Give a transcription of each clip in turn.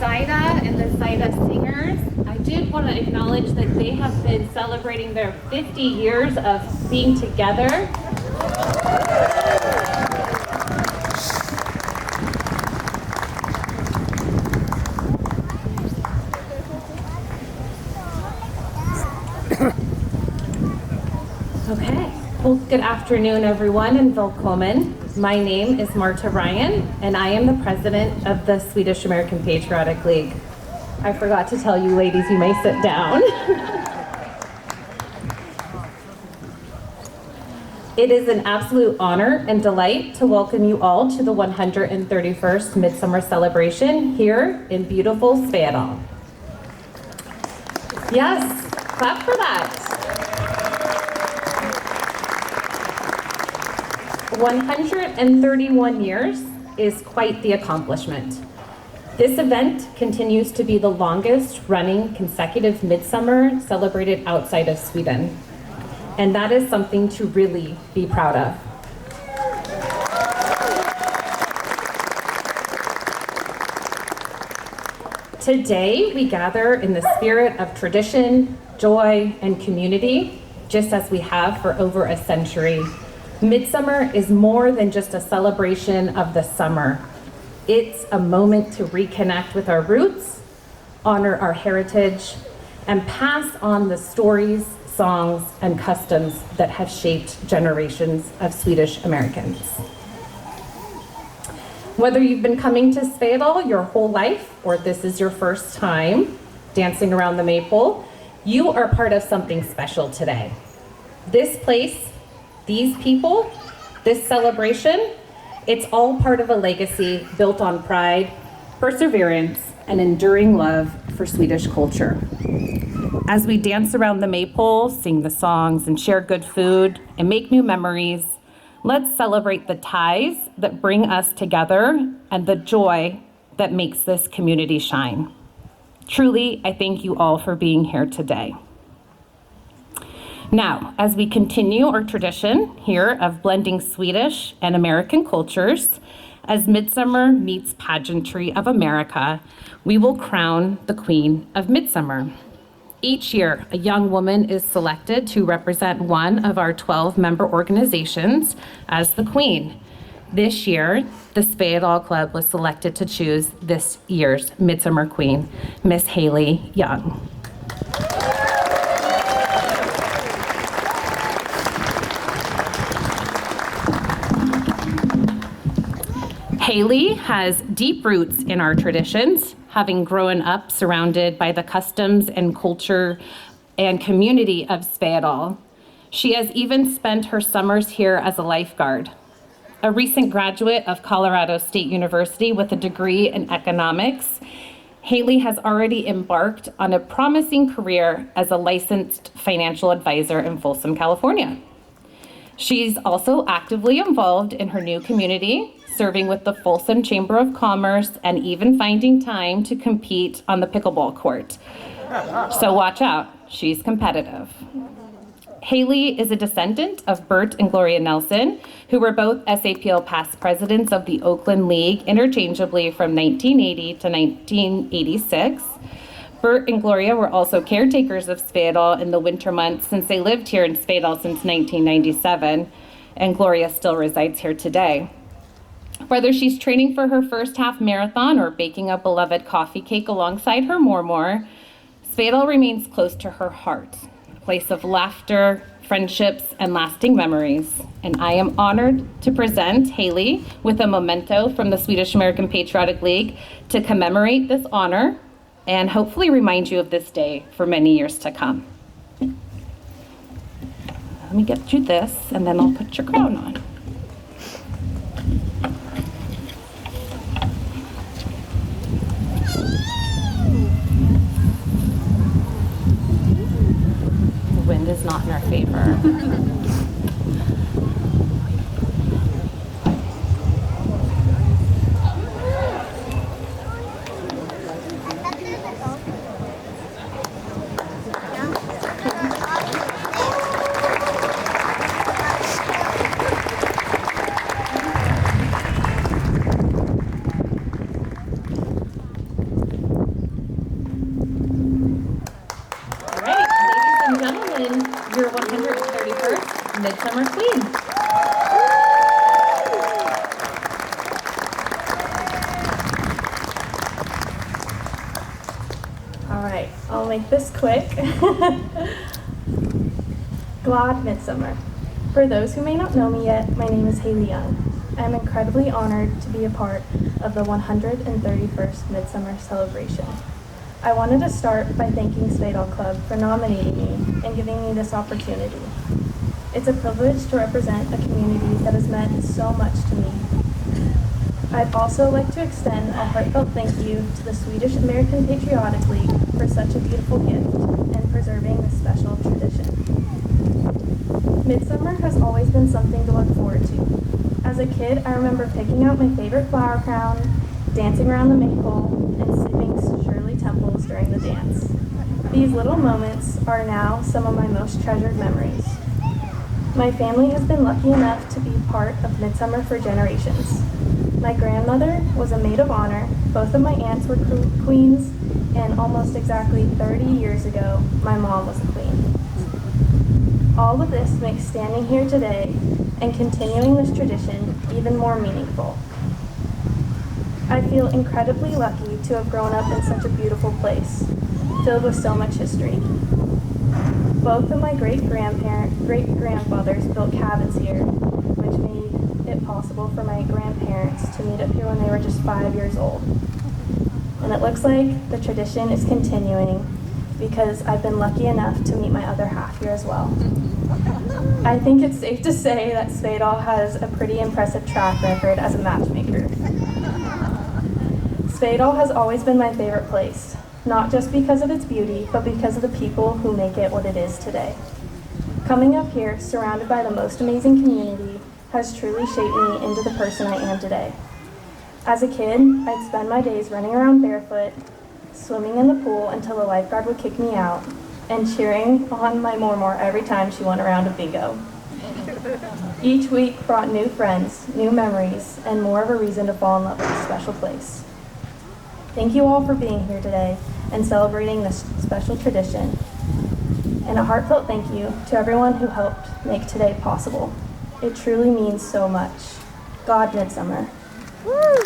Zaida and the Zaida Singers. I did want to acknowledge that they have been celebrating their 50 years of being together. Okay, well, good afternoon, everyone, and välkommen. My name is Marta Ryan, and I am the president of the Swedish American Patriotic League. I forgot to tell you, ladies, you may sit down. It is an absolute honor and delight to welcome you all to the 131st Midsummer celebration here in beautiful Sveadal. Yes, clap for that. 131 years is quite the accomplishment. This event continues to be the longest running consecutive midsummer celebrated outside of Sweden. And that is something to really be proud of. Today, we gather in the spirit of tradition, joy, and community, just as we have for over a century. Midsummer is more than just a celebration of the summer. It's a moment to reconnect with our roots, honor our heritage, and pass on the stories, songs, and customs that have shaped generations of Swedish Americans. Whether you've been coming to Sveadal your whole life, or this is your first time dancing around the Maypole, you are part of something special today. This place, these people, this celebration, it's all part of a legacy built on pride, perseverance, and enduring love for Swedish culture. As we dance around the Maypole, sing the songs, and share good food, and make new memories, let's celebrate the ties that bring us together and the joy that makes this community shine. Truly, I thank you all for being here today. Now, as we continue our tradition here of blending Swedish and American cultures, as Midsummer meets pageantry of America, we will crown the Queen of Midsummer. Each year, a young woman is selected to represent one of our 12 member organizations as the Queen. This year, the SveadalClub was selected to choose this year's Midsummer Queen, Miss Haley Young. Haley has deep roots in our traditions, having grown up surrounded by the customs and culture and community of Sveadal. She has even spent her summers here as a lifeguard. A recent graduate of Colorado State University with a degree in economics, Haley has already embarked on a promising career as a licensed financial advisor in Folsom, California. She's also actively involved in her new community, serving with the Folsom Chamber of Commerce and even finding time to compete on the pickleball court. So watch out, she's competitive. Haley is a descendant of Bert and Gloria Nelson, who were both SAPL past presidents of the Oakland League interchangeably from 1980 to 1986. Bert and Gloria were also caretakers of Sveadal in the winter months since they lived here in Sveadal since 1997, and Gloria still resides here today. Whether she's training for her first half marathon or baking a beloved coffee cake alongside her Mormor, Sveadal remains close to her heart, a place of laughter, friendships, and lasting memories. And I am honored to present Haley with a memento from the Swedish American Patriotic League to commemorate this honor and hopefully remind you of this day for many years to come. Let me get you this, and then I'll put your crown on. The wind is not in our favor. Midsummer Queen. All right, I'll make this quick. Glad Midsummer. For those who may not know me yet, my name is Haley Young. I'm incredibly honored to be a part of the 131st Midsummer celebration. I wanted to start by thanking SveadalClub for nominating me and giving me this opportunity. It's a privilege to represent a community that has meant so much to me. I'd also like to extend a heartfelt thank you to the Swedish American Patriotic League for such a beautiful gift and preserving this special tradition. Midsummer has always been something to look forward to. As a kid, I remember picking out my favorite flower crown, dancing around the Maypole, and sleeping Shirley temples during the dance. These little moments are now some of my most treasured memories. My family has been lucky enough to be part of Midsummer for generations. My grandmother was a maid of honor, both of my aunts were queens, and almost exactly 30 years ago, my mom was a queen. All of this makes standing here today and continuing this tradition even more meaningful. I feel incredibly lucky to have grown up in such a beautiful place, filled with so much history. Both of my great-grandfathers built cabins here, which made it possible for my grandparents to meet up here when they were just 5 years old. And it looks like the tradition is continuing because I've been lucky enough to meet my other half here as well. I think it's safe to say that Sveadal has a pretty impressive track record as a matchmaker. Sveadal has always been my favorite place, not just because of its beauty, but because of the people who make it what it is today. Coming up here, surrounded by the most amazing community, has truly shaped me into the person I am today. As a kid, I'd spend my days running around barefoot, swimming in the pool until the lifeguard would kick me out, and cheering on my Mormor every time she went around a bingo. Each week brought new friends, new memories, and more of a reason to fall in love with this special place. Thank you all for being here today and celebrating this special tradition. And a heartfelt thank you to everyone who helped make today possible. It truly means so much. God Midsummer. Woo!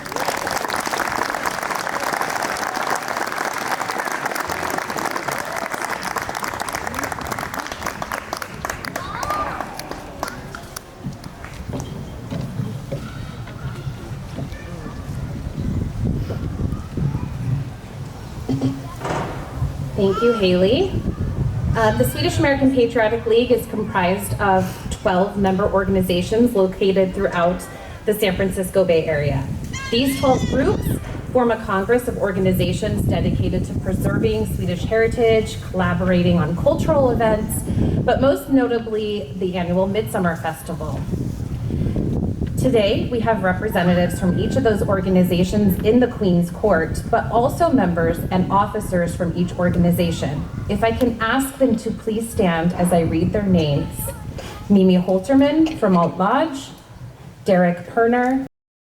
Thank you, Haley. The Swedish American Patriotic League is comprised of 12 member organizations located throughout the San Francisco Bay Area. These 12 groups form a congress of organizations dedicated to preserving Swedish heritage, collaborating on cultural events, but most notably the annual Midsummer Festival. Today, we have representatives from each of those organizations in the Queen's Court, but also members and officers from each organization. If I can ask them to please stand as I read their names. Mimi Holterman from Alt Lodge, Derek Perner,